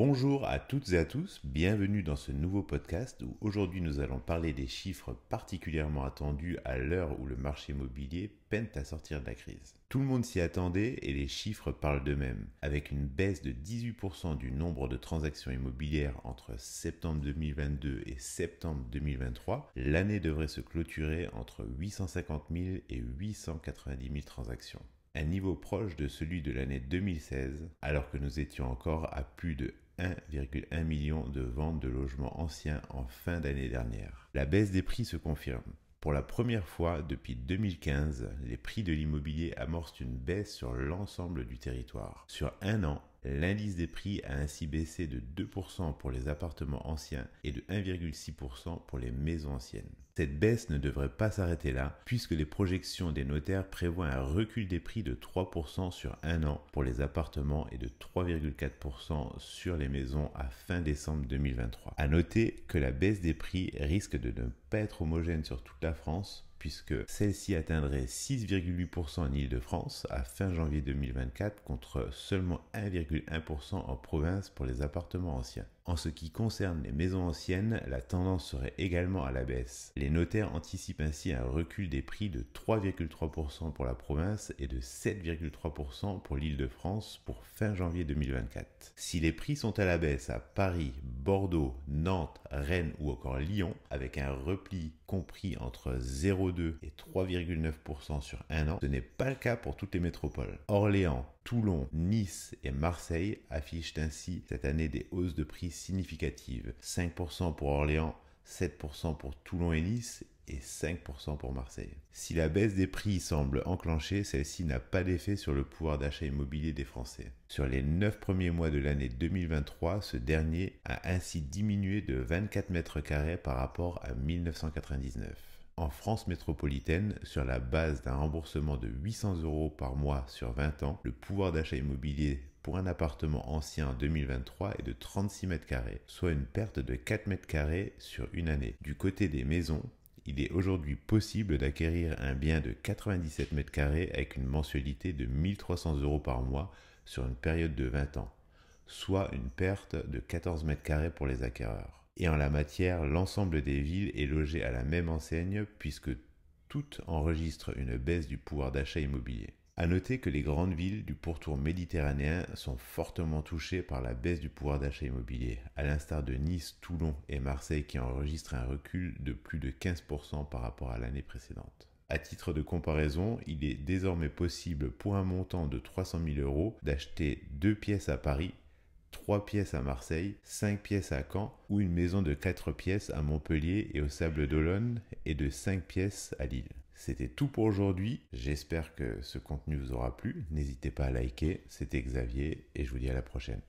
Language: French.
Bonjour à toutes et à tous, bienvenue dans ce nouveau podcast où aujourd'hui nous allons parler des chiffres particulièrement attendus à l'heure où le marché immobilier peine à sortir de la crise. Tout le monde s'y attendait et les chiffres parlent d'eux-mêmes. Avec une baisse de 18% du nombre de transactions immobilières entre septembre 2022 et septembre 2023, l'année devrait se clôturer entre 850 000 et 890 000 transactions. Un niveau proche de celui de l'année 2016, alors que nous étions encore à plus de 1,1 million de ventes de logements anciens en fin d'année dernière. La baisse des prix se confirme. Pour la première fois depuis 2015, les prix de l'immobilier amorcent une baisse sur l'ensemble du territoire. Sur un an, l'indice des prix a ainsi baissé de 2% pour les appartements anciens et de 1,6% pour les maisons anciennes. Cette baisse ne devrait pas s'arrêter là, puisque les projections des notaires prévoient un recul des prix de 3% sur un an pour les appartements et de 3,4% sur les maisons à fin décembre 2023. À noter que la baisse des prix risque de ne pas être homogène sur toute la France, puisque celle-ci atteindrait 6,8% en Île-de-France à fin janvier 2024 contre seulement 1,1% en province pour les appartements anciens. En ce qui concerne les maisons anciennes, la tendance serait également à la baisse. Les notaires anticipent ainsi un recul des prix de 3,3% pour la province et de 7,3% pour l'Île-de-France pour fin janvier 2024. Si les prix sont à la baisse à Paris, Bordeaux, Nantes, Rennes ou encore Lyon, avec un repli compris entre 0,2 et 3,9% sur un an, ce n'est pas le cas pour toutes les métropoles. Orléans, Toulon, Nice et Marseille affichent ainsi cette année des hausses de prix significatives. 5% pour Orléans, 7% pour Toulon et Nice et 5% pour Marseille. Si la baisse des prix semble enclenchée, celle-ci n'a pas d'effet sur le pouvoir d'achat immobilier des Français. Sur les 9 premiers mois de l'année 2023, ce dernier a ainsi diminué de 24 mètres carrés par rapport à 1999. En France métropolitaine, sur la base d'un remboursement de 800 € par mois sur 20 ans, le pouvoir d'achat immobilier pour un appartement ancien en 2023 est de 36 mètres carrés, soit une perte de 4 mètres carrés sur une année. Du côté des maisons, il est aujourd'hui possible d'acquérir un bien de 97 mètres carrés avec une mensualité de 1 300 € par mois sur une période de 20 ans, soit une perte de 14 mètres carrés pour les acquéreurs. Et en la matière, l'ensemble des villes est logé à la même enseigne puisque toutes enregistrent une baisse du pouvoir d'achat immobilier. À noter que les grandes villes du pourtour méditerranéen sont fortement touchées par la baisse du pouvoir d'achat immobilier, à l'instar de Nice, Toulon et Marseille qui enregistrent un recul de plus de 15% par rapport à l'année précédente. À titre de comparaison, il est désormais possible pour un montant de 300 000 € d'acheter 2 pièces à Paris, 3 pièces à Marseille, 5 pièces à Caen ou une maison de 4 pièces à Montpellier et aux Sables d'Olonne et de 5 pièces à Lille. C'était tout pour aujourd'hui, j'espère que ce contenu vous aura plu, n'hésitez pas à liker, c'était Xavier et je vous dis à la prochaine.